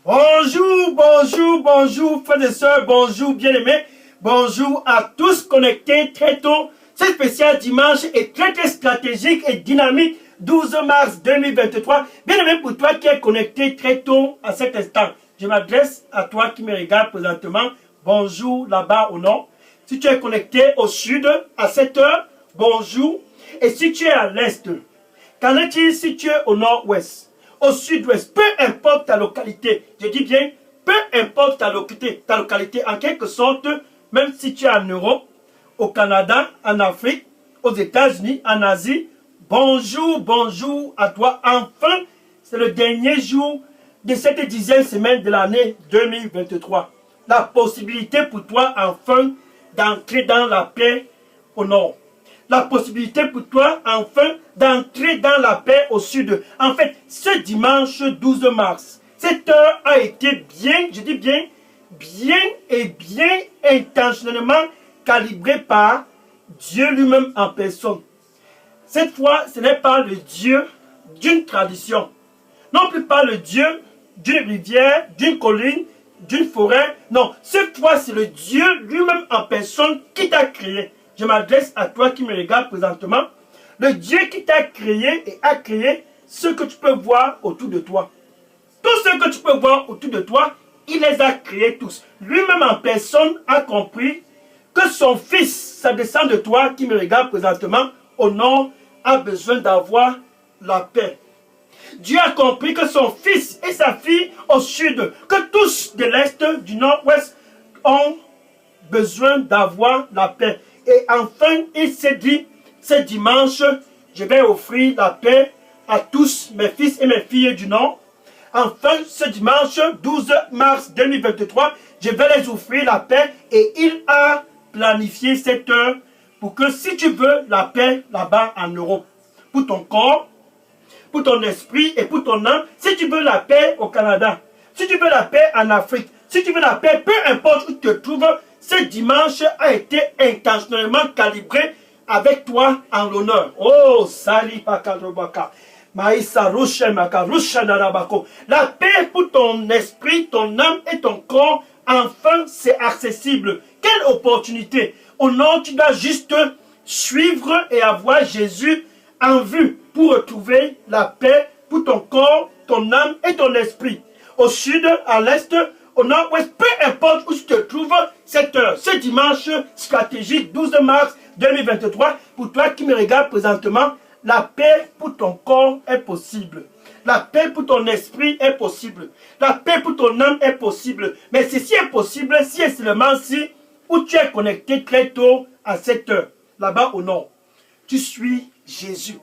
Bonjour, bonjour, bonjour, frères et sœurs, bonjour, bien-aimés. Bonjour à tous connectés très tôt. Ce spécial dimanche est très stratégique et dynamique. 12 mars 2023. Bien-aimé pour toi qui es connecté très tôt à cet instant. Je m'adresse à toi qui me regarde présentement. Bonjour là-bas au nord. Si tu es connecté au sud à cette heure, bonjour. Et si tu es à l'est, qu'en est-il si tu es au nord-ouest? Au sud-ouest, peu importe ta localité, je dis bien, peu importe ta localité, en quelque sorte, même si tu es en Europe, au Canada, en Afrique, aux États-Unis, en Asie, bonjour, bonjour à toi. Enfin, c'est le dernier jour de cette 10e semaine de l'année 2023. La possibilité pour toi, enfin, d'entrer dans la paix au nord. La possibilité pour toi, enfin, d'entrer dans la paix au sud. En fait, ce dimanche 12 mars, cette heure a été bien, je dis bien intentionnellement calibrée par Dieu lui-même en personne. Cette fois, ce n'est pas le Dieu d'une tradition, non plus pas le Dieu d'une rivière, d'une colline, d'une forêt. Non, cette fois, c'est le Dieu lui-même en personne qui t'a créé. Je m'adresse à toi qui me regarde présentement. Le Dieu qui t'a créé et a créé ce que tu peux voir autour de toi. Tout ce que tu peux voir autour de toi, il les a créés tous. Lui-même en personne a compris que son fils, ça descend de toi qui me regarde présentement, au nord, a besoin d'avoir la paix. Dieu a compris que son fils et sa fille au sud, que tous de l'est, du nord-ouest, ont besoin d'avoir la paix. Et enfin, il s'est dit, ce dimanche, je vais offrir la paix à tous mes fils et mes filles du Nord. Enfin, ce dimanche, 12 mars 2023, je vais les offrir la paix. Et il a planifié cette heure pour que si tu veux la paix là-bas en Europe, pour ton corps, pour ton esprit et pour ton âme, si tu veux la paix au Canada, si tu veux la paix en Afrique, si tu veux la paix, peu importe où tu te trouves, ce dimanche a été intentionnellement calibré avec toi en l'honneur. Oh, Sali Pakadobaka. La paix pour ton esprit, ton âme et ton corps, enfin, c'est accessible. Quelle opportunité! Au nord, tu dois juste suivre et avoir Jésus en vue pour retrouver la paix pour ton corps, ton âme et ton esprit. Au sud, à l'est, au nord-ouest, peu importe où tu te trouves, cette heure, ce dimanche stratégique 12 mars 2023, pour toi qui me regardes présentement, la paix pour ton corps est possible. La paix pour ton esprit est possible. La paix pour ton âme est possible. Mais ceci est possible si et seulement si où tu es connecté très tôt à cette heure, là-bas au nord. Tu suis Jésus.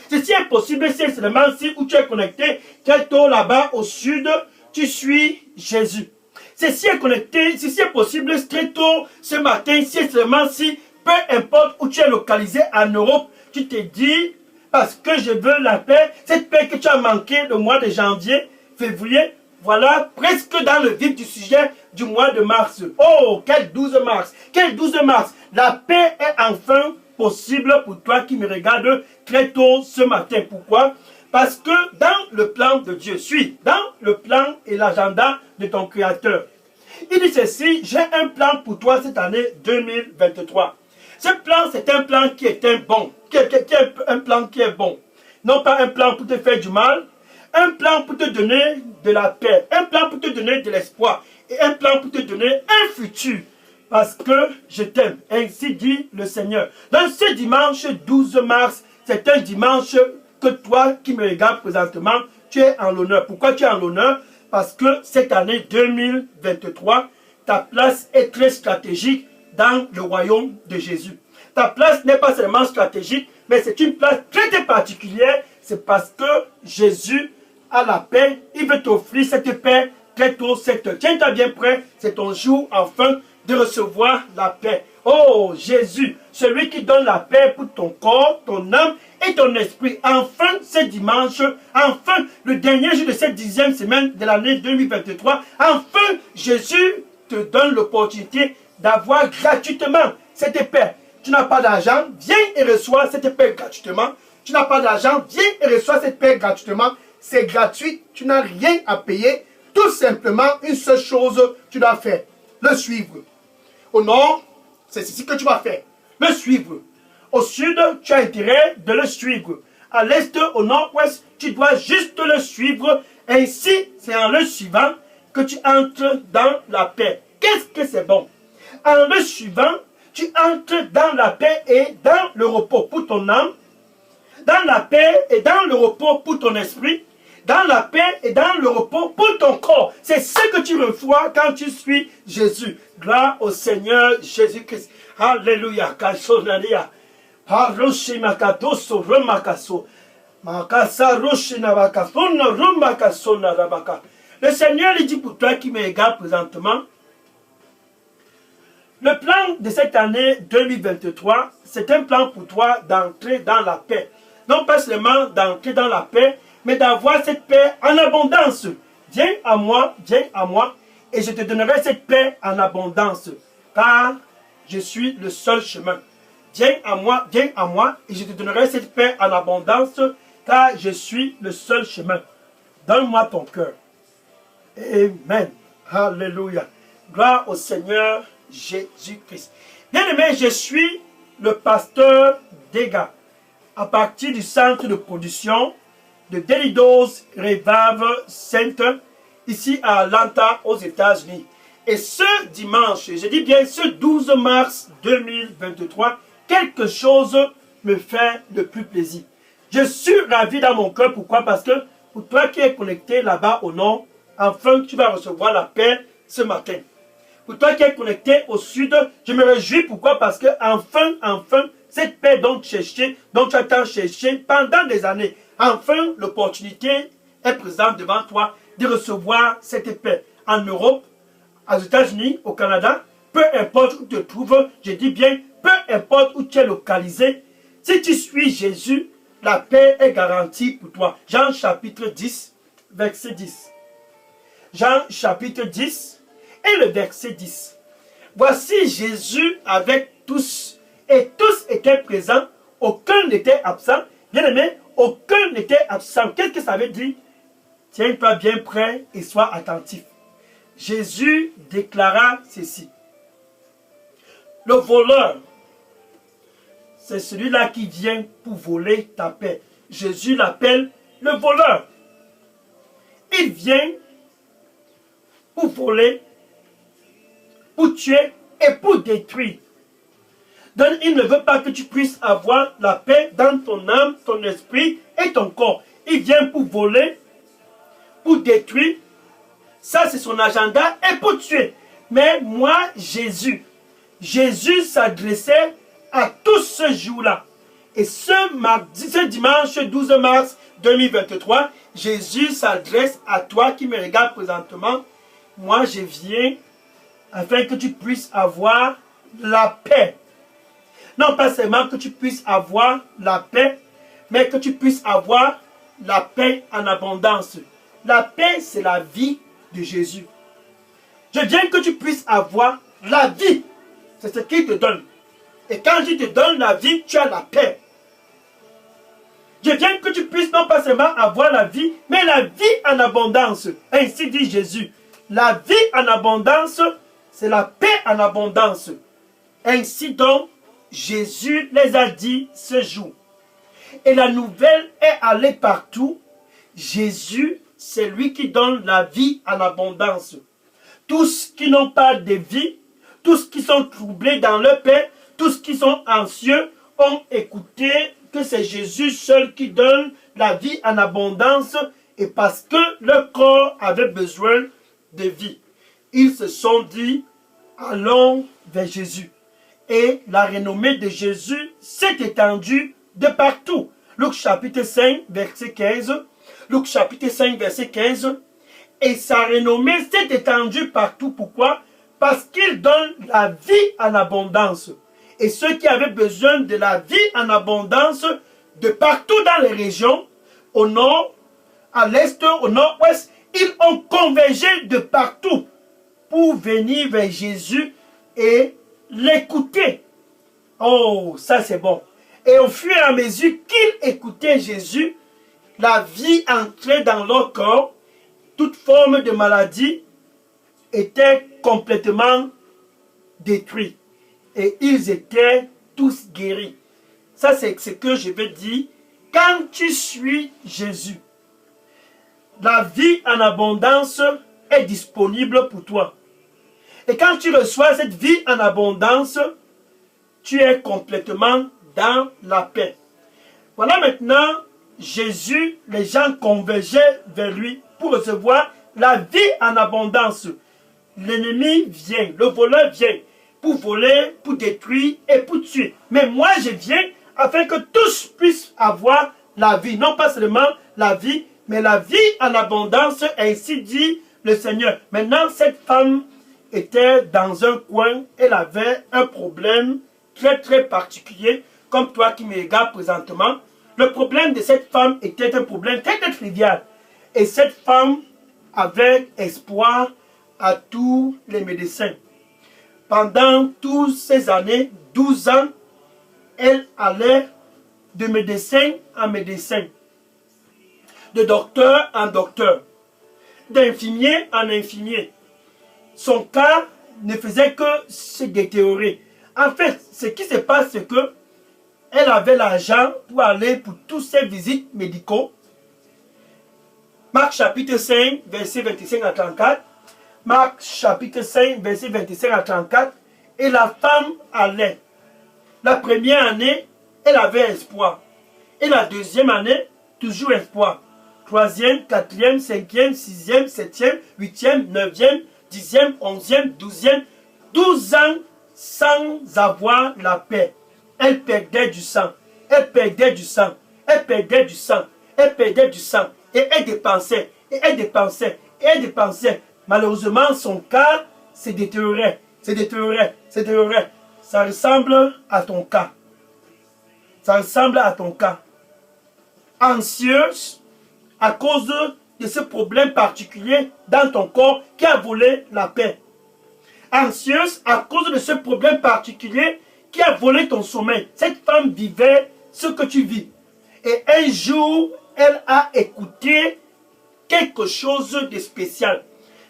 Ceci est possible si et seulement si où tu es connecté très tôt là-bas au sud, tu suis Jésus. Ceci est connecté, ceci est possible très tôt ce matin, si et seulement si, peu importe où tu es localisé en Europe, tu te dis, parce que je veux la paix, cette paix que tu as manqué le mois de janvier, février, voilà, presque dans le vif du sujet du mois de mars. Oh, quel 12 mars! Quel 12 mars! La paix est enfin possible pour toi qui me regarde très tôt ce matin. Pourquoi? Parce que dans le plan de Dieu, dans le plan et l'agenda de ton Créateur. Il dit ceci, j'ai un plan pour toi cette année 2023. Ce plan, c'est un plan qui est un plan qui est bon. Non pas un plan pour te faire du mal, un plan pour te donner de la paix, un plan pour te donner de l'espoir, et un plan pour te donner un futur. Parce que je t'aime, ainsi dit le Seigneur. Dans ce dimanche 12 mars, c'est un dimanche que toi qui me regardes présentement, tu es en l'honneur. Pourquoi tu es en l'honneur? Parce que cette année 2023, ta place est très stratégique dans le royaume de Jésus. Ta place n'est pas seulement stratégique, mais c'est une place très particulière. C'est parce que Jésus a la paix. Il veut t'offrir cette paix très tôt, cette heure. Tiens-toi bien prêt, c'est ton jour enfin de recevoir la paix. Oh Jésus, celui qui donne la paix pour ton corps, ton âme et ton esprit. Enfin ce dimanche, enfin le dernier jour de cette 10e semaine de l'année 2023, enfin Jésus te donne l'opportunité d'avoir gratuitement cette paix. Tu n'as pas d'argent, viens et reçois cette paix gratuitement. Tu n'as pas d'argent, viens et reçois cette paix gratuitement. C'est gratuit, tu n'as rien à payer. tout simplement une seule chose, tu dois faire. Le suivre. Au nord, c'est ceci que tu vas faire. Le suivre. Au sud, tu as intérêt de le suivre. À l'est, au nord-ouest, tu dois juste le suivre. Ainsi, c'est en le suivant que tu entres dans la paix. Qu'est-ce que c'est bon? En le suivant, tu entres dans la paix et dans le repos pour ton âme, dans la paix et dans le repos pour ton esprit, dans la paix et dans le repos pour ton corps. C'est ce que tu reçois quand tu suis Jésus. Gloire au Seigneur Jésus-Christ. Alléluia. Le Seigneur lui dit pour toi qui me regarde présentement, le plan de cette année 2023, c'est un plan pour toi d'entrer dans la paix. Non pas seulement d'entrer dans la paix, mais d'avoir cette paix en abondance. Viens à moi, et je te donnerai cette paix en abondance, car je suis le seul chemin. Viens à moi, et je te donnerai cette paix en abondance, car je suis le seul chemin. Donne-moi ton cœur. Amen. Alléluia. Gloire au Seigneur Jésus-Christ. Bien-aimé, je suis le pasteur Dega, à partir du centre de production de Daily Dose Revive Center, ici à Atlanta, aux États-Unis. Et ce dimanche, je dis bien ce 12 mars 2023, quelque chose me fait le plus plaisir. Je suis ravi dans mon cœur. Pourquoi? Parce que pour toi qui es connecté là-bas au nord, enfin tu vas recevoir la paix ce matin. Pour toi qui es connecté au sud, je me réjouis. Pourquoi? Parce que enfin, cette paix dont tu as tant cherché pendant des années, enfin l'opportunité est présente devant toi de recevoir cette paix. En Europe, aux États-Unis, au Canada, peu importe où tu te trouves, je dis bien, peu importe où tu es localisé, si tu suis Jésus, la paix est garantie pour toi. Jean chapitre 10, verset 10. Jean chapitre 10 et le verset 10. Voici Jésus avec tous, et tous étaient présents, aucun n'était absent. Bien aimé, aucun n'était absent. Qu'est-ce que ça veut dire? Tiens-toi bien prêt et sois attentif. Jésus déclara ceci. Le voleur, c'est celui-là qui vient pour voler ta paix. Jésus l'appelle le voleur. Il vient pour voler, pour tuer et pour détruire. Donc il ne veut pas que tu puisses avoir la paix dans ton âme, ton esprit et ton corps. Il vient pour voler, pour détruire. Ça c'est son agenda et pour tuer. Mais moi, Jésus s'adressait à tous ce jour-là. Et ce dimanche 12 mars 2023, Jésus s'adresse à toi qui me regarde présentement. Moi, je viens afin que tu puisses avoir la paix. Non pas seulement que tu puisses avoir la paix, mais que tu puisses avoir la paix en abondance. La paix, c'est la vie de Jésus. Je viens que tu puisses avoir la vie. C'est ce qu'il te donne. Et quand je te donne la vie, tu as la paix. Je viens que tu puisses non pas seulement avoir la vie, mais la vie en abondance. Ainsi dit Jésus. La vie en abondance, c'est la paix en abondance. Ainsi donc, Jésus les a dit ce jour. Et la nouvelle est allée partout. Jésus, c'est lui qui donne la vie en abondance. Tous qui n'ont pas de vie, tous qui sont troublés dans leur paix, tous qui sont anxieux, ont écouté que c'est Jésus seul qui donne la vie en abondance et parce que leur corps avait besoin de vie. Ils se sont dit, allons vers Jésus. Et la renommée de Jésus s'est étendue de partout. Luc chapitre 5, verset 15. Luc chapitre 5, verset 15. Et sa renommée s'est étendue partout. Pourquoi? Parce qu'il donne la vie en abondance. Et ceux qui avaient besoin de la vie en abondance, de partout dans les régions, au nord, à l'est, au nord-ouest, ils ont convergé de partout pour venir vers Jésus et l'écouter. Oh, ça c'est bon. Et au fur et à mesure qu'ils écoutaient Jésus, la vie entrait dans leur corps toute forme de maladie était complètement détruite. Et ils étaient tous guéris. Ça, c'est ce que je veux dire. Quand tu suis Jésus, la vie en abondance est disponible pour toi. Et quand tu reçois cette vie en abondance, tu es complètement dans la paix. Voilà maintenant, Jésus, les gens convergeaient vers lui pour recevoir la vie en abondance. L'ennemi vient, le voleur vient pour voler, pour détruire et pour tuer. Mais moi, je viens afin que tous puissent avoir la vie. Non pas seulement la vie, mais la vie en abondance, ainsi dit le Seigneur. Maintenant, cette femme était dans un coin, elle avait un problème très très particulier, comme toi qui me regardes présentement. Le problème de cette femme était un problème très très trivial. Et cette femme avait espoir à tous les médecins. Pendant toutes ces années, 12 ans, elle allait de médecin en médecin, de docteur en docteur, d'infirmier en infirmier. Son cas ne faisait que se détériorer. En fait, ce qui se passe, c'est que elle avait l'argent pour aller pour toutes ses visites médicaux. Marc chapitre 5, verset 25 à 34. Marc chapitre 5, verset 25 à 34. Et la femme allait. La première année, elle avait espoir. Et la deuxième année, toujours espoir. Troisième, quatrième, cinquième, sixième, septième, huitième, neuvième, dixième, onzième, douzième. 12 ans sans avoir la paix. Elle perdait du sang. Elle perdait du sang. Elle perdait du sang. Elle perdait du sang. Et elle dépensait. Et elle dépensait. Et elle dépensait. Malheureusement, son cas se détériorait. Se détériorait. Se détériorait. Ça ressemble à ton cas. Ça ressemble à ton cas. Anxieuse à cause de ce problème particulier dans ton corps qui a volé la paix. Anxieuse à cause de ce problème particulier qui a volé ton sommeil. Cette femme vivait ce que tu vis. Et un jour, elle a écouté quelque chose de spécial.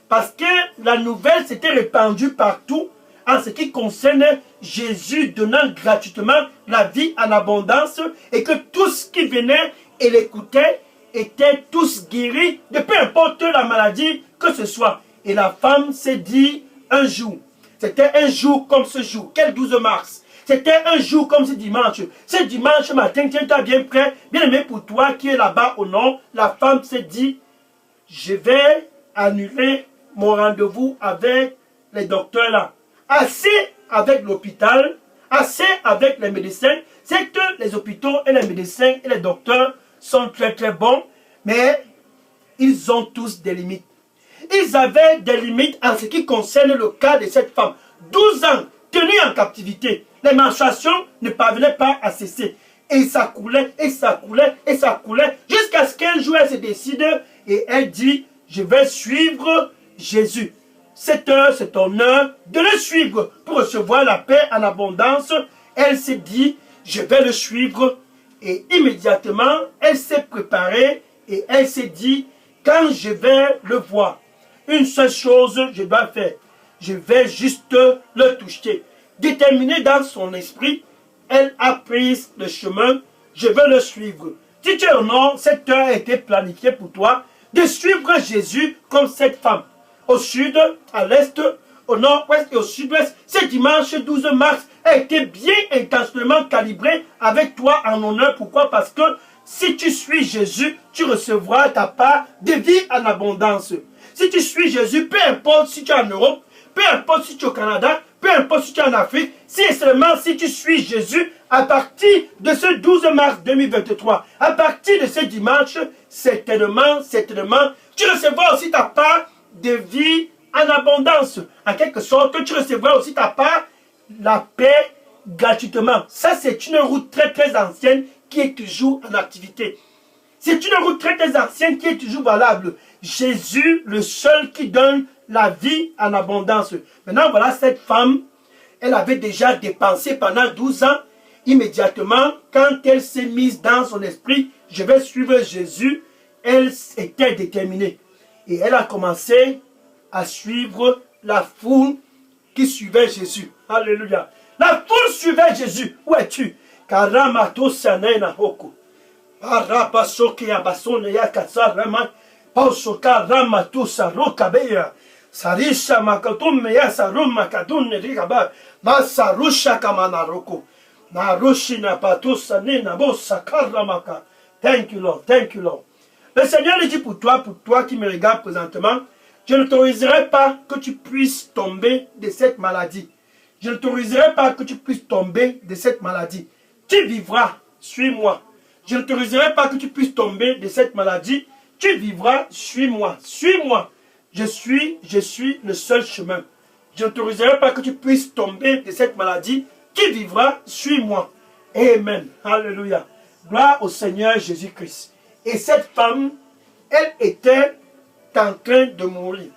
Parce que la nouvelle s'était répandue partout en ce qui concerne Jésus donnant gratuitement la vie en abondance et que tous qui venaient et l'écoutaient étaient tous guéris de peu importe la maladie que ce soit. Et la femme s'est dit un jour, c'était un jour comme ce jour, quel 12 mars, c'était un jour comme ce dimanche. Ce dimanche matin, tiens-toi bien prêt, bien aimé pour toi qui est là-bas au nord, la femme s'est dit, je vais annuler mon rendez-vous avec les docteurs là. Assez avec l'hôpital, assez avec les médecins. C'est que les hôpitaux et les médecins et les docteurs sont très très bons, mais ils ont tous des limites. Ils avaient des limites en ce qui concerne le cas de cette femme. 12 ans tenue en captivité. Les menstruations ne parvenaient pas à cesser. Et ça coulait, et ça coulait, et ça coulait, jusqu'à ce qu'un jour elle se décide et elle dit, je vais suivre Jésus. Cette heure, c'est ton heure de le suivre pour recevoir la paix en abondance. Elle s'est dit, je vais le suivre. Et immédiatement, elle s'est préparée et elle s'est dit, quand je vais le voir, une seule chose je dois faire. Je vais juste le toucher. Déterminée dans son esprit, elle a pris le chemin, je vais le suivre. Si tu es au nord, cette heure a été planifiée pour toi de suivre Jésus comme cette femme. Au sud, à l'est, au nord-ouest et au sud-ouest, ce dimanche 12 mars a été bien intentionnellement calibré avec toi en honneur. Pourquoi? Parce que si tu suis Jésus, tu recevras ta part de vie en abondance. Si tu suis Jésus, peu importe si tu es en Europe, peu importe si tu es au Canada, peu importe si tu es en Afrique, si et seulement si tu suis Jésus, à partir de ce 12 mars 2023, à partir de ce dimanche, certainement, tu recevras aussi ta part de vie en abondance. En quelque sorte, tu recevras aussi ta part, la paix gratuitement. Ça, c'est une route très très ancienne qui est toujours en activité. C'est une route très très ancienne qui est toujours valable. Jésus, le seul qui donne la vie en abondance. Maintenant, voilà cette femme, elle avait déjà dépensé pendant 12 ans. Immédiatement, quand elle s'est mise dans son esprit, je vais suivre Jésus, elle était déterminée. Et elle a commencé à suivre la foule qui suivait Jésus. Alléluia. La foule suivait Jésus. Où es-tu? Karamato sanena hoko. Arabasoke abasone yakasarama. Pausoka ramatu sarokabeya. Sarisha makatume ya saruma kadune rigaba. Masarusha kamanaroko. Narushina patusa nina bosa karamaka. Thank you, Lord. Thank you, Lord. Le Seigneur dit pour toi qui me regarde présentement, je n'autoriserai pas que tu puisses tomber de cette maladie. Je n'autoriserai pas que tu puisses tomber de cette maladie. Tu vivras, suis-moi. Je n'autoriserai pas que tu puisses tomber de cette maladie. Tu vivras, suis-moi, suis-moi. Je suis le seul chemin. Je n'autoriserai pas que tu puisses tomber de cette maladie. Tu vivras, suis-moi. Amen. Alléluia. Gloire au Seigneur Jésus-Christ. Et cette femme, elle était en train de mourir.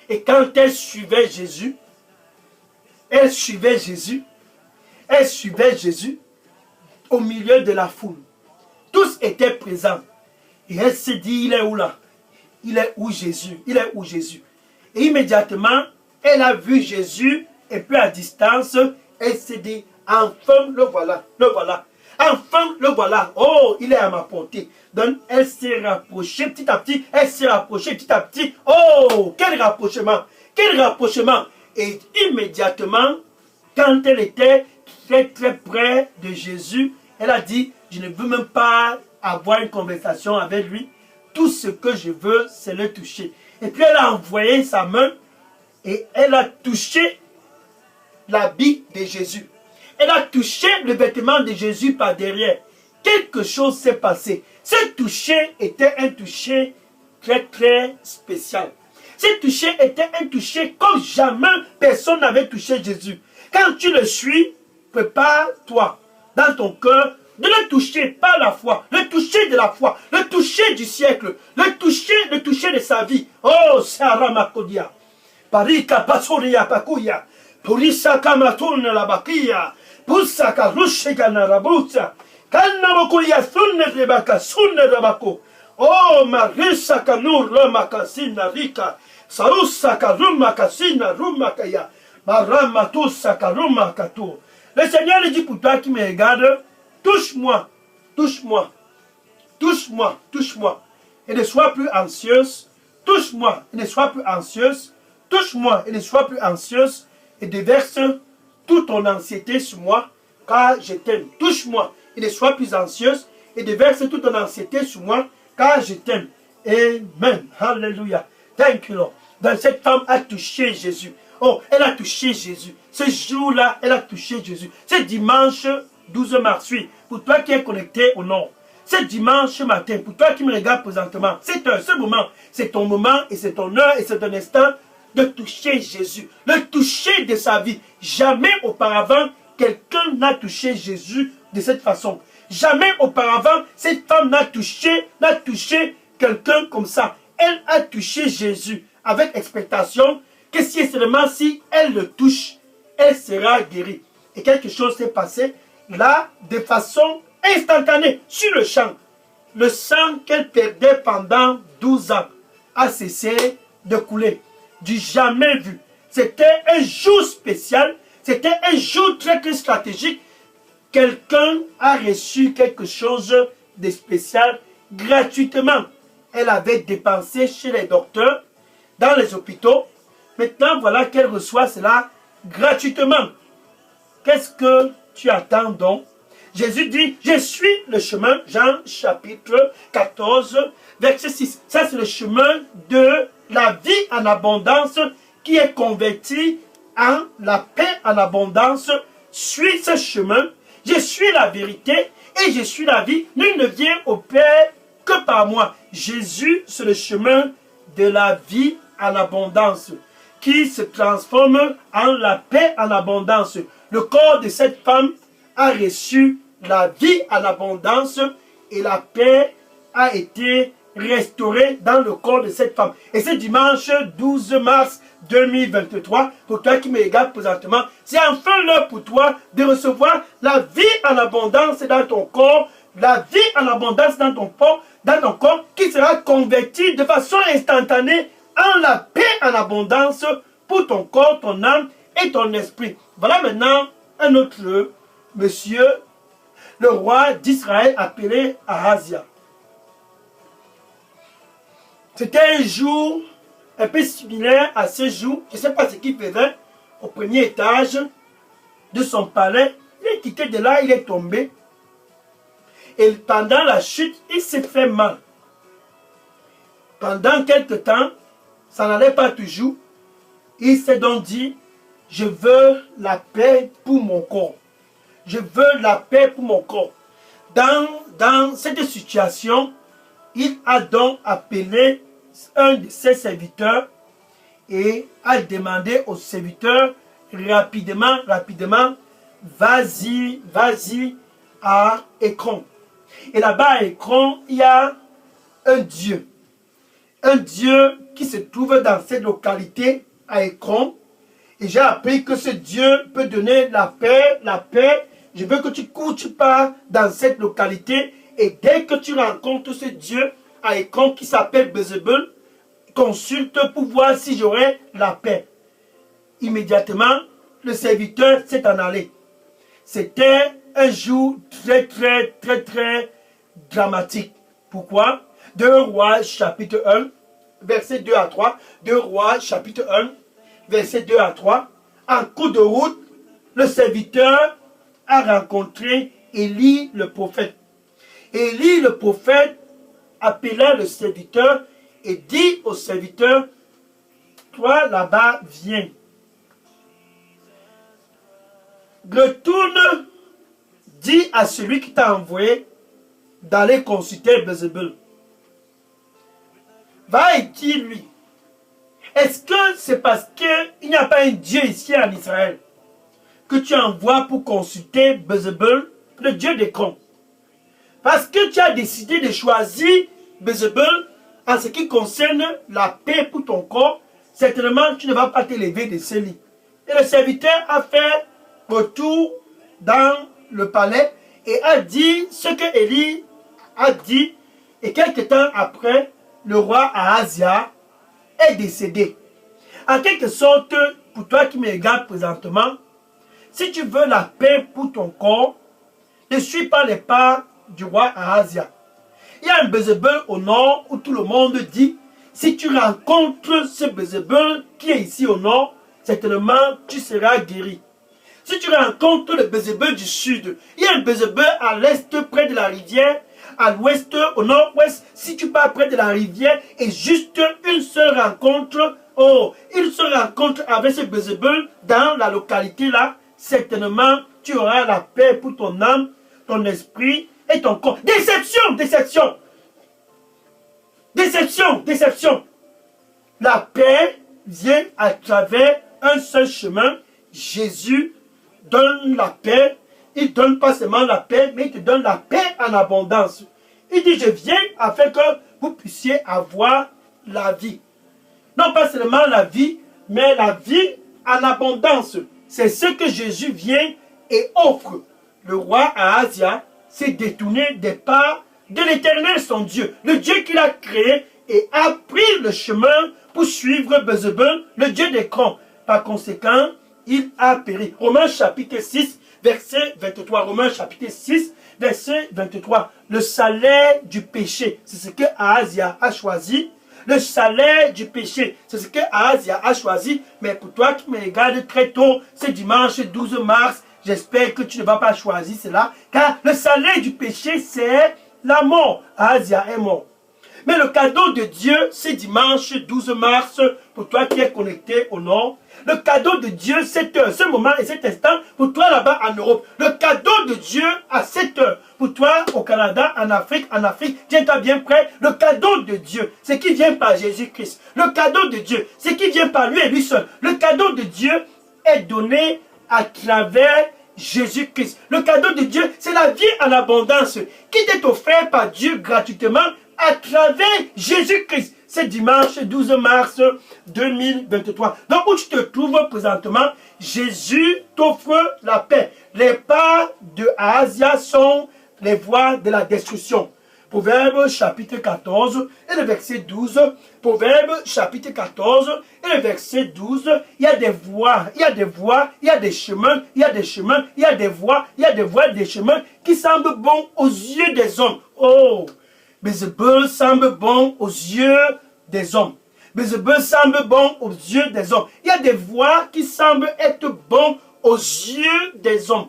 Et quand elle suivait Jésus, au milieu de la foule. Tous étaient présents. Et elle s'est dit, il est où là? Il est où Jésus? Il est où Jésus? Et immédiatement, elle a vu Jésus, et puis à distance, elle s'est dit, enfin le voilà, le voilà. Enfin le voilà. Oh, il est à ma portée. Donc, elle s'est rapprochée petit à petit. Elle s'est rapprochée petit à petit. Oh, quel rapprochement. Quel rapprochement. Et immédiatement, quand elle était très très près de Jésus, elle a dit, je ne veux même pas avoir une conversation avec lui. Tout ce que je veux, c'est le toucher. Et puis elle a envoyé sa main et elle a touché l'habit de Jésus. Elle a touché le vêtement de Jésus par derrière. Quelque chose s'est passé. Ce toucher était un toucher très très spécial. Ce toucher était un toucher comme jamais personne n'avait touché Jésus. Quand tu le suis, prépare-toi dans ton cœur de le toucher par la foi, le toucher de la foi, le toucher du siècle, le toucher de sa vie. Oh, Sarah Makodia. Parika Pasoria Pakuya. Purisa Kamatun la Bakia. Pusaka Rushika Narabusa. Kanamokuya Sunne Rebaka Sunne Rabako. Oh, Marisa Kanur Ramakasina Rika. Sarusa Karuma Kasina Rumakaya. Maramatusa Karuma Katu. Le Seigneur lui dit pour toi qui me regarde, touche-moi, touche-moi, touche-moi, touche-moi. Et ne sois plus anxieuse. Touche-moi et ne sois plus anxieuse. Touche-moi et ne sois plus anxieuse. Et déverse toute ton anxiété sur moi, car je t'aime. Touche-moi et ne sois plus anxieuse. Et déverse toute ton anxiété sur moi, car je t'aime. Amen. Hallelujah. Thank you, Lord. Donc cette femme a touché Jésus. Oh, elle a touché Jésus. Ce jour-là, elle a touché Jésus. Ce dimanche 12 mars, oui, pour toi qui es connecté au nord. Ce dimanche matin, pour toi qui me regarde présentement, c'est ce moment, c'est ton moment et c'est ton heure et c'est ton instant de toucher Jésus. Le toucher de sa vie. Jamais auparavant, quelqu'un n'a touché Jésus de cette façon. Jamais auparavant, cette femme n'a touché quelqu'un comme ça. Elle a touché Jésus avec expectation que si seulement si elle le touche, elle sera guérie. Et quelque chose s'est passé là de façon instantanée, sur le champ. Le sang qu'elle perdait pendant 12 ans a cessé de couler. Du jamais vu. C'était un jour spécial, c'était un jour très très stratégique. Quelqu'un a reçu quelque chose de spécial gratuitement. Elle avait dépensé chez les docteurs, dans les hôpitaux. Maintenant, voilà qu'elle reçoit cela gratuitement. Qu'est-ce que tu attends donc? Jésus dit, je suis le chemin, Jean chapitre 14, verset 6. Ça, c'est le chemin de la vie en abondance qui est converti en la paix en abondance. Suis ce chemin. Je suis la vérité et je suis la vie. Nul ne vient au Père que par moi. Jésus, c'est le chemin de la vie en abondance qui se transforme en la paix en abondance. Le corps de cette femme a reçu la vie en abondance et la paix a été restaurée dans le corps de cette femme. Et ce dimanche 12 mars 2023, pour toi qui me regarde présentement, c'est enfin l'heure pour toi de recevoir la vie en abondance dans ton corps la vie en abondance dans ton corps qui sera convertie de façon instantanée en la paix en abondance pour ton corps, ton âme et ton esprit. Voilà maintenant un autre monsieur, le roi d'Israël appelé Ahazia. C'était un jour un peu similaire à ce jour. Je ne sais pas ce qu'il faisait au premier étage de son palais. Il est quitté de là, il est tombé. Et pendant la chute, il s'est fait mal. Pendant quelque temps, ça n'allait pas toujours. Il s'est donc dit, je veux la paix pour mon corps. Je veux la paix pour mon corps. Dans cette situation, il a donc appelé un de ses serviteurs et a demandé au serviteur rapidement, vas-y à Écron. Et là-bas à Écron, il y a un Dieu qui se trouve dans cette localité à Écron. Et j'ai appris que ce Dieu peut donner la paix. Je veux que tu cours, tu pars dans cette localité. Et dès que tu rencontres ce Dieu à Écron qui s'appelle Bézébul, consulte pour voir si j'aurai la paix. Immédiatement, le serviteur s'est en allé. C'était un jour très dramatique. Pourquoi? 2 Rois chapitre 1, verset 2 à 3. 2 Rois chapitre 1, verset 2 à 3. En cours de route, le serviteur a rencontré Élie le prophète. Élie le prophète appela le serviteur et dit au serviteur, toi là-bas, viens. Retourne, dis à celui qui t'a envoyé d'aller consulter Bézébul. Va et dis-lui, est-ce que c'est parce qu'il n'y a pas un Dieu ici en Israël que tu envoies pour consulter Bézébul, le Dieu des cons? Parce que tu as décidé de choisir Bézébul en ce qui concerne la paix pour ton corps, certainement tu ne vas pas te lever de ce lit. Et le serviteur a fait retour dans le palais et a dit ce que Élie a dit. Et quelque temps après, le roi Ahazia est décédé. En quelque sorte, pour toi qui me regardes présentement, si tu veux la paix pour ton corps, ne suis pas les pas du roi Ahazia. Il y a un Bézébul au nord où tout le monde dit, si tu rencontres ce Bézébul qui est ici au nord, certainement tu seras guéri. Si tu rencontres le Bézébul du sud, il y a un Bézébul à l'est près de la rivière, à l'ouest, au nord-ouest. Si tu pars près de la rivière et juste une seule rencontre, avec ce Bézébul dans la localité là, certainement tu auras la paix pour ton âme, ton esprit et ton corps. Déception. La paix vient à travers un seul chemin. Jésus donne la paix. Il ne donne pas seulement la paix, mais il te donne la paix en abondance. Il dit, je viens afin que vous puissiez avoir la vie. Non pas seulement la vie, mais la vie en abondance. C'est ce que Jésus vient et offre. Le roi Ahazia s'est détourné des pas de l'Éternel, son Dieu. Le Dieu qu'il a créé et a pris le chemin pour suivre Bézébul, le Dieu des crans. Par conséquent, il a péri. Romains chapitre 6, verset 23. Romains chapitre 6, verset 23. Le salaire du péché, c'est ce que Ahazia a choisi. Le salaire du péché, c'est ce que Ahazia a choisi. Mais pour toi qui me regardes très tôt, c'est dimanche 12 mars, j'espère que tu ne vas pas choisir cela. Car le salaire du péché, c'est la mort. Ahazia est mort. Mais le cadeau de Dieu, c'est dimanche 12 mars, pour toi qui es connecté au nord. Le cadeau de Dieu, cette heure, ce moment et cet instant, pour toi là-bas en Europe. Le cadeau de Dieu à cette heure, pour toi au Canada, en Afrique, tiens-toi bien prêt. Le cadeau de Dieu, c'est qui vient par Jésus-Christ. Le cadeau de Dieu, c'est qui vient par lui et lui seul. Le cadeau de Dieu est donné à travers Jésus-Christ. Le cadeau de Dieu, c'est la vie en abondance qui t'est offert par Dieu gratuitement à travers Jésus-Christ. C'est dimanche 12 mars 2023. Donc où tu te trouves présentement, Jésus t'offre la paix. Les pas de Ahazia sont les voies de la destruction. Proverbe chapitre 14 et le verset 12. Proverbe chapitre 14 et le verset 12. Il y a des voies, il y a des voies, il y a des chemins, il y a des chemins, il y a des voies, il y a des voies, des chemins qui semblent bons aux yeux des hommes. Oh, Bézébul semble bon aux yeux des hommes. Bézébul semble bon aux yeux des hommes. Il y a des voies qui semblent être bonnes aux yeux des hommes.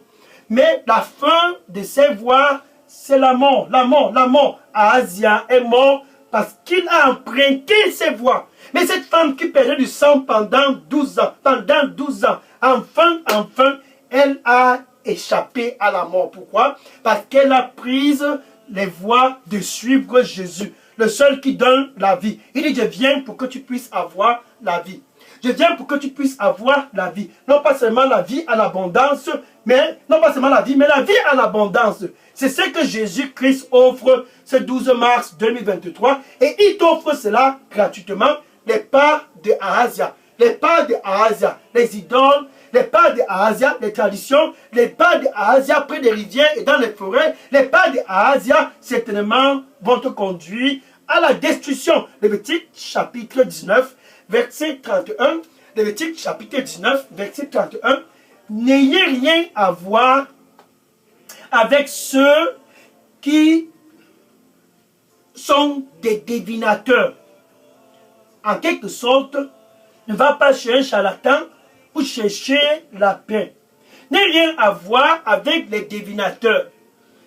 Mais la fin de ces voies, c'est la mort, la mort, la mort. Ahazia est mort parce qu'il a emprunté ses voies. Mais cette femme qui perdait du sang pendant 12 ans, enfin, elle a échappé à la mort. Pourquoi? Parce qu'elle a pris les voies de suivre Jésus, le seul qui donne la vie. Il dit, je viens pour que tu puisses avoir la vie. Je viens pour que tu puisses avoir la vie. Non pas seulement la vie en abondance, mais non pas seulement la vie, mais la vie en abondance. C'est ce que Jésus-Christ offre ce 12 mars 2023. Et il t'offre cela gratuitement. Les pas de Ahazia. Les pas de Ahazia. Les idoles. Les pas de Ahazia. Les traditions. Les pas de Ahazia près des rivières et dans les forêts. Les pas de Ahazia certainement vont te conduire à la destruction. Lévitique chapitre 19. Verset 31, Lévitique chapitre 19, verset 31, n'ayez rien à voir avec ceux qui sont des divinateurs. En quelque sorte, ne va pas chez un charlatan pour chercher la paix. N'ayez rien à voir avec les divinateurs.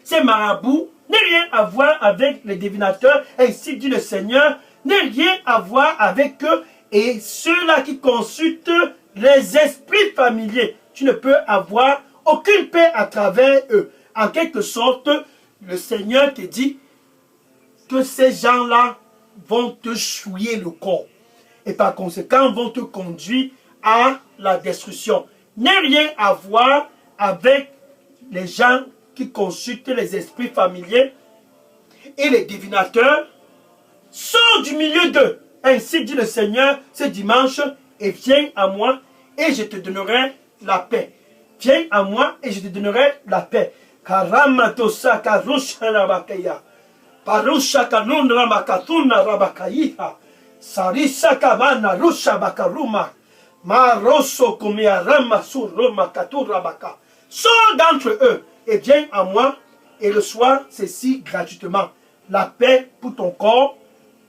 Ces marabouts, n'ayez rien à voir avec les divinateurs, ainsi dit le Seigneur, n'ayez rien à voir avec eux. Et ceux-là qui consultent les esprits familiers, tu ne peux avoir aucune paix à travers eux. En quelque sorte, le Seigneur te dit que ces gens-là vont te chouiller le corps. Et par conséquent, vont te conduire à la destruction. N'aie rien à voir avec les gens qui consultent les esprits familiers et les divinateurs. Sors du milieu d'eux. Ainsi dit le Seigneur ce dimanche, et viens à moi et je te donnerai la paix. Viens à moi et je te donnerai la paix. Karamatosa karusha rabakaya. Parusha kanuna makatuna rabakaiha. Sarisa kamana rusha bakaruma. Maroso kumiarama suruma katurabaka. Sors d'entre eux et viens à moi et reçois ceci gratuitement. La paix pour ton corps,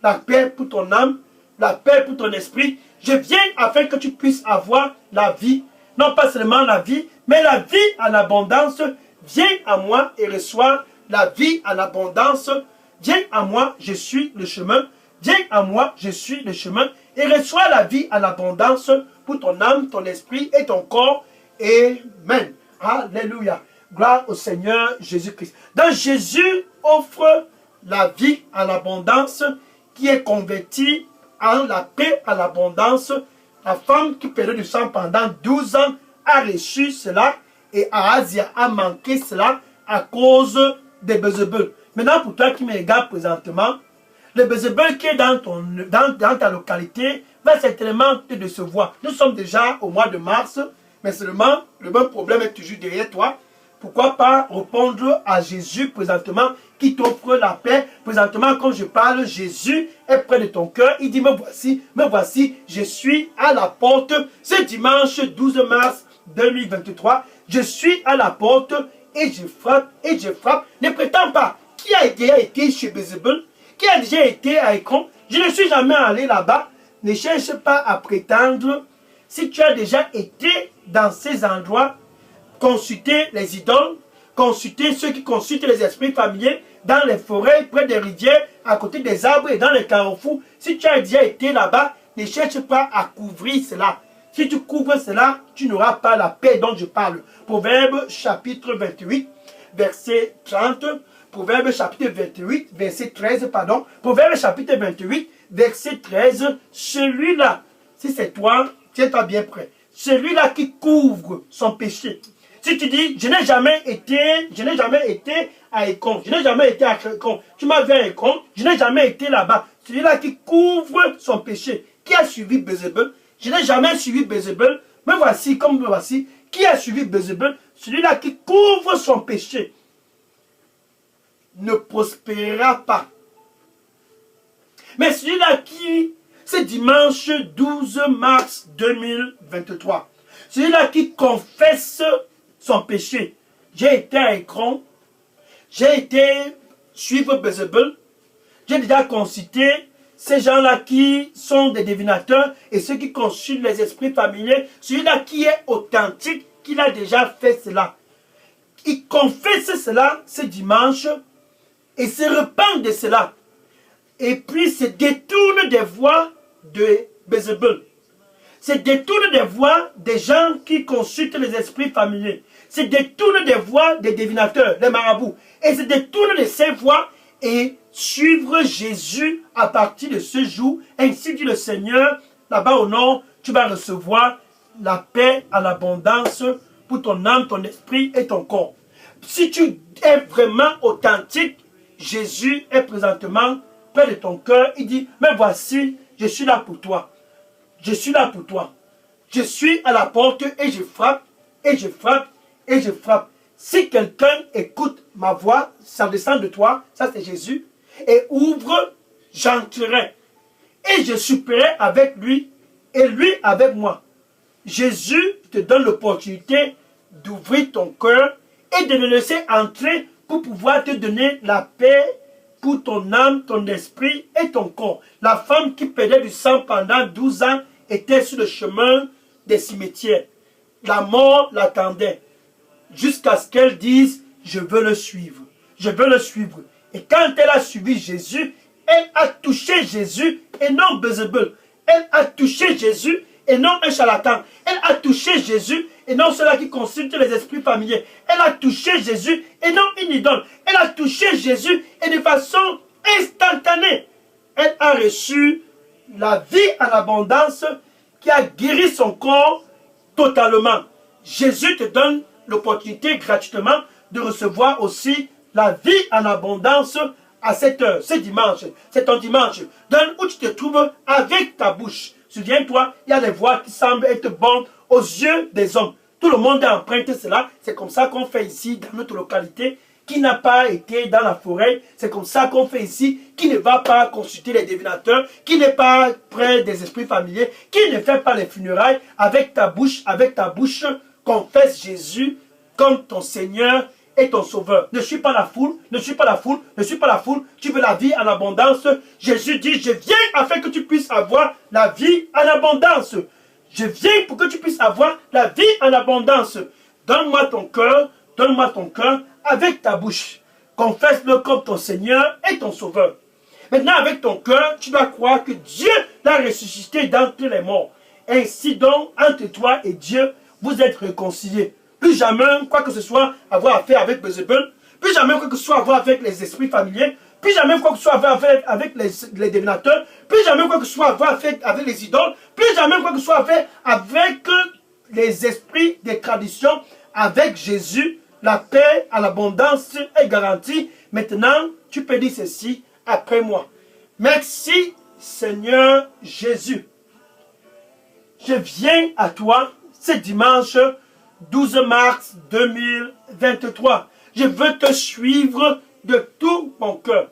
la paix pour ton âme, la paix pour ton esprit. Je viens afin que tu puisses avoir la vie. Non pas seulement la vie, mais la vie en abondance. Viens à moi et reçois la vie en abondance. Viens à moi, je suis le chemin. Viens à moi, je suis le chemin. Et reçois la vie en abondance pour ton âme, ton esprit et ton corps. Amen. Alléluia. Gloire au Seigneur Jésus-Christ. Donc Jésus offre la vie en abondance qui est convertie en la paix en abondance. La femme qui perdait du sang pendant 12 ans a reçu cela et Ahazia a manqué cela à cause des Bézébul. Maintenant, pour toi qui me regarde présentement, le Bézébul qui est dans ta localité va certainement te décevoir. Nous sommes déjà au mois de mars, mais seulement le même problème est toujours derrière toi. Pourquoi pas répondre à Jésus présentement qui t'offre la paix. Présentement, quand je parle, Jésus est près de ton cœur. Il dit, me voici, je suis à la porte. Ce dimanche 12 mars 2023, je suis à la porte et je frappe, et je frappe. Ne prétends pas. Qui a déjà été chez Bézébul? Qui a déjà été à Écron? Je ne suis jamais allé là-bas. Ne cherche pas à prétendre. Si tu as déjà été dans ces endroits, consulter les idoles, consulter ceux qui consultent les esprits familiers dans les forêts, près des rivières, à côté des arbres et dans les carrefours. Si tu as déjà été là-bas, ne cherche pas à couvrir cela. Si tu couvres cela, tu n'auras pas la paix dont je parle. Proverbe chapitre 28, verset 30. Proverbe chapitre 28, verset 13, pardon. Proverbe chapitre 28, verset 13. Celui-là, si c'est toi, tiens-toi bien prêt. Celui-là qui couvre son péché. Si tu dis, je n'ai jamais été à Écron, je n'ai jamais été à Écron, tu m'as vu à Écron, je n'ai jamais été là-bas. Celui-là qui couvre son péché, qui a suivi Bézébul, je n'ai jamais suivi Bézébul, me voici comme me voici, qui a suivi Bézébul, celui-là qui couvre son péché. ne prospérera pas. Mais celui-là qui, c'est dimanche 12 mars 2023, celui-là qui confesse son péché, j'ai été à Écron, j'ai été suivre Bézébul, j'ai déjà consulté ces gens-là qui sont des divinateurs et ceux qui consultent les esprits familiers, celui-là qui est authentique, qui a déjà fait cela. Il confesse cela ce dimanche et se repent de cela. Et puis se détourne des voies de Bézébul. Se détourne des voies des gens qui consultent les esprits familiers. Se détourne des voies des divinateurs, des marabouts. Et se détourne de ces voies et suivre Jésus à partir de ce jour. Ainsi dit le Seigneur, là-bas au nord, tu vas recevoir la paix à l'abondance pour ton âme, ton esprit et ton corps. Si tu es vraiment authentique, Jésus est présentement près de ton cœur. Il dit, mais voici, je suis là pour toi. Je suis là pour toi. Je suis à la porte et je frappe, et je frappe, et je frappe. Si quelqu'un écoute ma voix, ça descend de toi, ça c'est Jésus, et ouvre, j'entrerai. Et je souperai avec lui, et lui avec moi. Jésus te donne l'opportunité d'ouvrir ton cœur et de le laisser entrer pour pouvoir te donner la paix pour ton âme, ton esprit et ton corps. La femme qui perdait du sang pendant 12 ans était sur le chemin des cimetières. La mort l'attendait jusqu'à ce qu'elle dise « Je veux le suivre. Je veux le suivre. » Et quand elle a suivi Jésus, elle a touché Jésus et non Bézébul. Elle a touché Jésus et non un charlatan. Elle a touché Jésus et non ceux-là qui consultent les esprits familiers. Elle a touché Jésus et non une idole. Elle a touché Jésus et de façon instantanée. Elle a reçu la vie en abondance qui a guéri son corps totalement. Jésus te donne l'opportunité gratuitement de recevoir aussi la vie en abondance à cette heure, ce dimanche. C'est ton dimanche. Donne où tu te trouves avec ta bouche. Souviens-toi, il y a des voix qui semblent être bonnes aux yeux des hommes. Tout le monde a emprunté cela. C'est comme ça qu'on fait ici, dans notre localité, qui n'a pas été dans la forêt. C'est comme ça qu'on fait ici, qui ne va pas consulter les divinateurs, qui n'est pas près des esprits familiers, qui ne fait pas les funérailles. Avec ta bouche, confesse Jésus comme ton Seigneur et ton Sauveur. Ne suis pas la foule, ne suis pas la foule, ne suis pas la foule. Tu veux la vie en abondance. Jésus dit, je viens afin que tu puisses avoir la vie en abondance. Je viens pour que tu puisses avoir la vie en abondance. Donne-moi ton cœur avec ta bouche. Confesse-le comme ton Seigneur et ton Sauveur. Maintenant, avec ton cœur, tu dois croire que Dieu l'a ressuscité d'entre les morts. Ainsi donc, entre toi et Dieu, vous êtes réconciliés. Plus jamais quoi que ce soit avoir affaire avec Bézébul, plus jamais quoi que ce soit avoir avec les esprits familiers, plus jamais quoi que ce soit avoir affaire avec les divinateurs, plus jamais quoi que ce soit avoir affaire avec les idoles, plus jamais quoi que ce soit affaire avec les esprits des traditions. Avec Jésus, la paix à l'abondance est garantie. Maintenant, tu peux dire ceci après moi. Merci Seigneur Jésus. Je viens à toi ce dimanche 12 mars 2023. Je veux te suivre de tout mon cœur.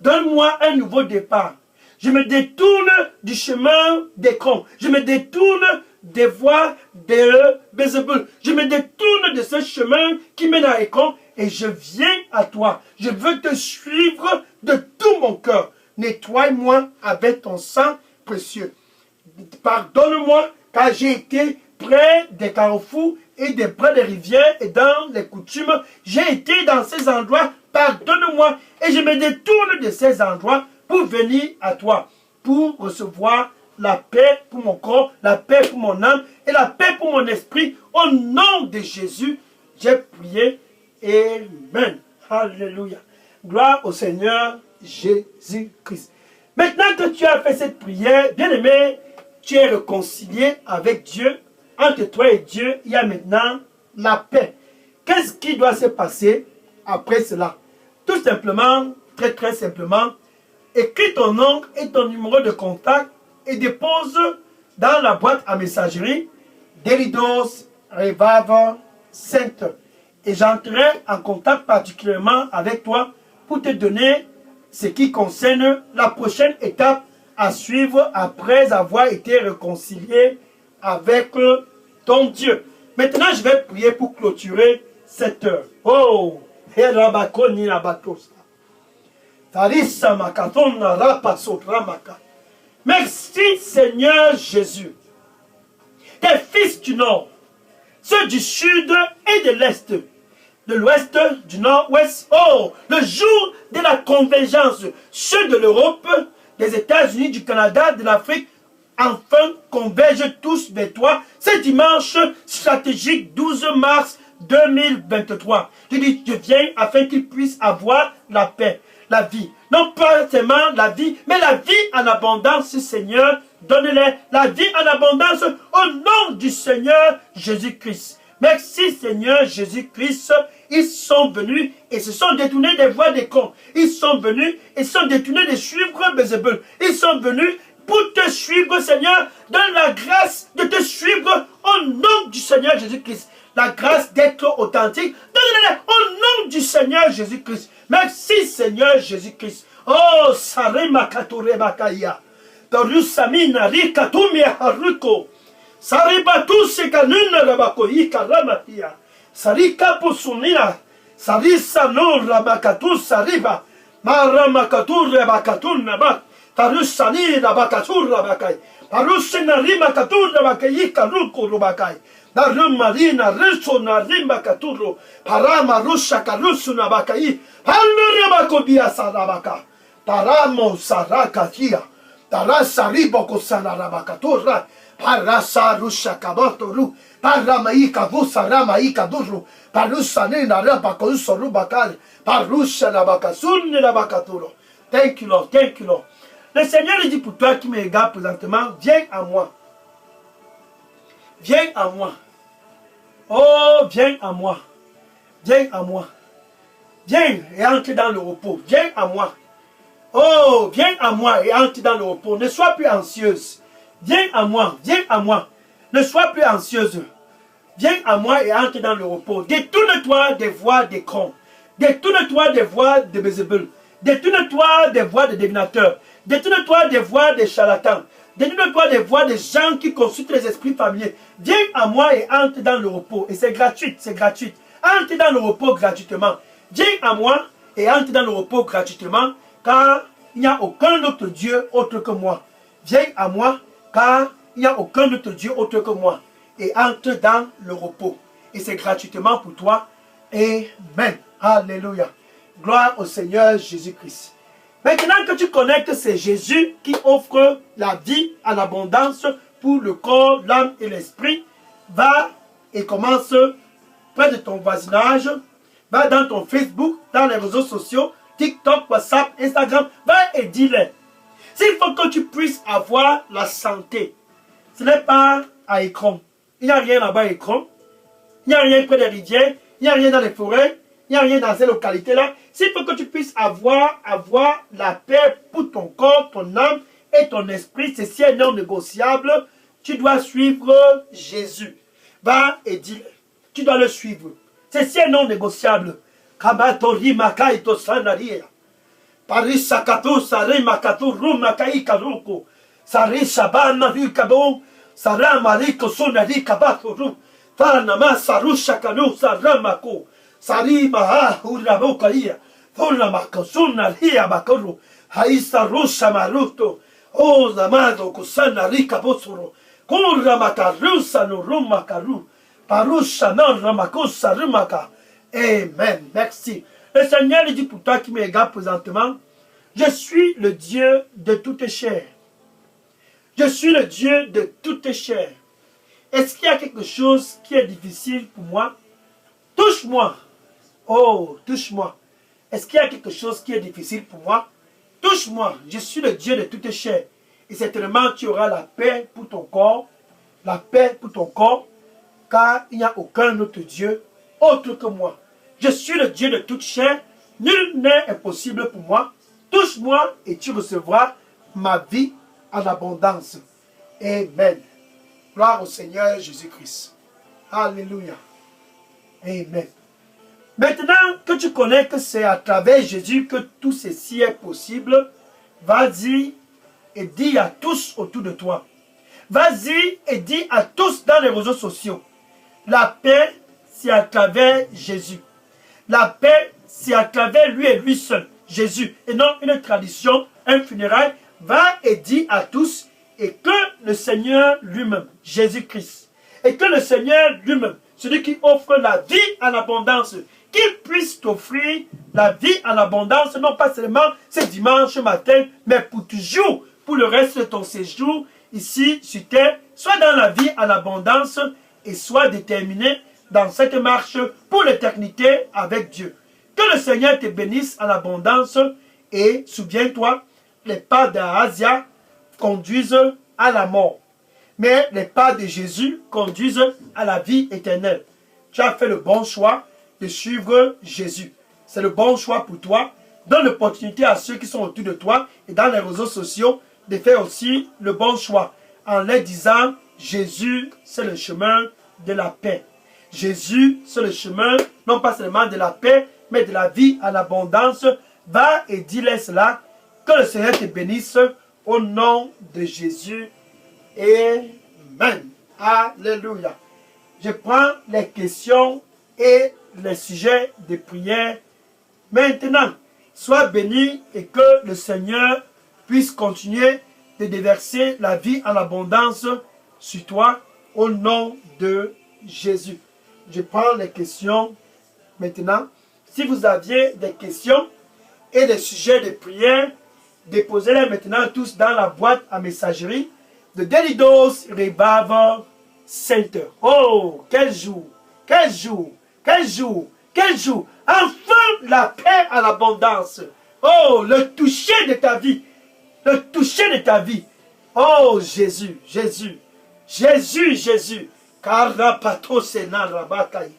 Donne-moi un nouveau départ. Je me détourne du chemin d'Écron. Je me détourne des voies de Bézébul. Je me détourne de ce chemin qui mène à Écron et je viens à toi. Je veux te suivre de tout mon cœur. Nettoie-moi avec ton sang précieux. Pardonne-moi car j'ai été près des carrefours et près des rivières et dans les coutumes. J'ai été dans ces endroits. Pardonne-moi et je me détourne de ces endroits pour venir à toi, pour recevoir la paix pour mon corps, la paix pour mon âme et la paix pour mon esprit. Au nom de Jésus, j'ai prié. Amen. Alléluia. Gloire au Seigneur Jésus-Christ. Maintenant que tu as fait cette prière, bien-aimé, tu es réconcilié avec Dieu. Entre toi et Dieu, il y a maintenant la paix. Qu'est-ce qui doit se passer après cela? Tout simplement, très simplement, écris ton nom et ton numéro de contact et dépose dans la boîte à messagerie Delidos Revival Center. Et j'entrerai en contact particulièrement avec toi pour te donner ce qui concerne la prochaine étape à suivre après avoir été réconcilié avec ton Dieu. Maintenant, je vais prier pour clôturer cette heure. Oh, merci Seigneur Jésus. Tes fils du nord, ceux du sud et de l'est, de l'ouest, du nord-ouest, oh, le jour de la convergence, ceux de l'Europe, des États-Unis, du Canada, de l'Afrique, enfin convergent tous vers toi. Ce dimanche stratégique 12 mars 2023. Je dis, je viens afin qu'ils puissent avoir la paix, la vie. Non pas seulement la vie, mais la vie en abondance, Seigneur. Donne-les la vie en abondance au nom du Seigneur Jésus-Christ. Merci Seigneur Jésus-Christ. Ils sont venus et se sont détournés des voies des cons. Ils sont venus et se sont détournés de suivre Bézébul. Ils sont venus pour te suivre, Seigneur. Donne la grâce de te suivre au nom du Seigneur Jésus-Christ. La grâce d'être authentique. Donne-le au nom du Seigneur Jésus-Christ. Merci Seigneur Jésus-Christ. Oh, Sarima Katurebakaya. Tarusamina Rikatumia Haruko. Saribatu Sekanuna Rabakoyi Karamatia. Sarika Pusunina. Sarisa no Rabakatu Sariba. Maramakatu Rabakatu Nabak. Tarusani Rabakatu Rabakai. Parusina Rimakatu Rabakai Karuko Rubakai. Narumarina Resona Rimakaturo. Parama Rusha Karusu Nabakai. Halurabakobia Sarabaka. Paramo Sarakatia. Tarasa Riboko Sanarabakatura. Parasa Rusha Kabotoru. Paramaika Vusaramaika Duru. Parusanina Rabakoso Bakal. Parusha Nabakasun Nabakaturo. Thank you, Lord. Thank you, Lord. Le Seigneur dit pour toi qui me regarde présentement, viens à moi. Viens à moi. Oh, viens à moi. Viens à moi. Viens et entre dans le repos. Viens à moi. Oh, viens à moi et entre dans le repos. Ne sois plus anxieuse. Viens à moi. Viens à moi. Ne sois plus anxieuse. Viens à moi et entre dans le repos. Détourne-toi des voies des cons. Détourne-toi des voies de Bézébul. Détourne-toi des voies des divinateurs. Détourne-toi des voies des charlatans. Détourne-toi des voies des gens qui consultent les esprits familiers. Viens à moi et entre dans le repos. Et c'est gratuit, c'est gratuit. Entre dans le repos gratuitement. Viens à moi et entre dans le repos gratuitement, car il n'y a aucun autre Dieu autre que moi. Viens à moi, car il n'y a aucun autre Dieu autre que moi. Et entre dans le repos. Et c'est gratuitement pour toi. Amen. Alléluia. Gloire au Seigneur Jésus-Christ. Maintenant que tu connectes, c'est Jésus qui offre la vie en abondance pour le corps, l'âme et l'esprit. Va et commence près de ton voisinage. Va dans ton Facebook, dans les réseaux sociaux, TikTok, WhatsApp, Instagram. Va et dis-le. S'il faut que tu puisses avoir la santé, ce n'est pas à écran. Il n'y a rien là-bas à écran. Il n'y a rien près des rivières. Il n'y a rien dans les forêts. Il n'y a rien dans ces localités-là. S'il faut que tu puisses avoir la paix pour ton corps, ton âme et ton esprit, ceci est non négociable. Tu dois suivre Jésus. Va et dis, tu dois le suivre. Ceci est non négociable. Kamatori makai to sanaria. Paris sakato sare makato rumakai karuko. Sare shabana rukabo. Sara mariko sonari kabaturu. Tanama sarusha kanu saramako. Sari maha urabokaia. Thona makosuna ria bakoro. Haisa rusha maruto. O zamado kusana rika bosoro. Kura makarusa no rumakaru. Parusha non ramakosa rumaka. Amen. Merci. Le Seigneur dit pour toi qui me regarde présentement, je suis le Dieu de toute chair. Je suis le Dieu de toute chair. Est-ce qu'il y a quelque chose qui est difficile pour moi? Touche-moi. Oh, touche-moi. Est-ce qu'il y a quelque chose qui est difficile pour moi? Touche-moi. Je suis le Dieu de toute chair. Et certainement, tu auras la paix pour ton corps. La paix pour ton corps. Car il n'y a aucun autre Dieu autre que moi. Je suis le Dieu de toute chair. Nul n'est impossible pour moi. Touche-moi et tu recevras ma vie en abondance. Amen. Gloire au Seigneur Jésus-Christ. Alléluia. Amen. Maintenant que que tu connais que c'est à travers Jésus que tout ceci est possible, vas-y et dis à tous autour de toi. Vas-y et dis à tous dans les réseaux sociaux. La paix, c'est à travers Jésus. La paix, c'est à travers lui et lui seul, Jésus, et non une tradition, un funérail. Va et dis à tous, et que le Seigneur lui-même, Jésus-Christ, et que le Seigneur lui-même, celui qui offre la vie en abondance, qu'il puisse t'offrir la vie en abondance, non pas seulement ce dimanche matin, mais pour toujours, pour le reste de ton séjour, ici sur terre, soit dans la vie en abondance, et sois déterminé dans cette marche pour l'éternité avec Dieu. Que le Seigneur te bénisse en abondance, et souviens-toi, les pas d'Asia conduisent à la mort. Mais les pas de Jésus conduisent à la vie éternelle. Tu as fait le bon choix de suivre Jésus. C'est le bon choix pour toi. Donne l'opportunité à ceux qui sont autour de toi et dans les réseaux sociaux de faire aussi le bon choix en leur disant Jésus, c'est le chemin de la paix. Jésus, c'est le chemin non pas seulement de la paix, mais de la vie en abondance. Va et dis-leur cela. Que le Seigneur te bénisse au nom de Jésus. Amen. Alléluia. Je prends les questions et les sujets de prière. Maintenant, sois béni et que le Seigneur puisse continuer de déverser la vie en abondance sur toi au nom de Jésus. Je prends les questions maintenant. Si vous aviez des questions et des sujets de prière, déposez-les maintenant tous dans la boîte à messagerie de Delidos Revival Center. Oh, quel jour, quel jour, quel jour, quel jour. Enfin, la paix à l'abondance. Oh, le toucher de ta vie. Le toucher de ta vie. Oh, Jésus, Jésus, Jésus, Jésus. Karapato sena rabakai.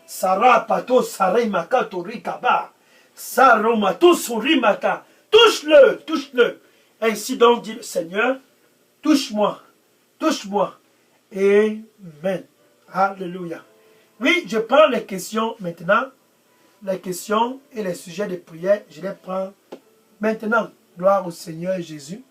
Sarapato sarimaka torikaba. Saromato surimaka. Touche-le, touche-le. Ainsi donc dit le Seigneur, touche-moi, touche-moi. Amen. Alléluia. Oui, je prends les questions maintenant. Les questions et les sujets de prière, je les prends maintenant. Gloire au Seigneur Jésus.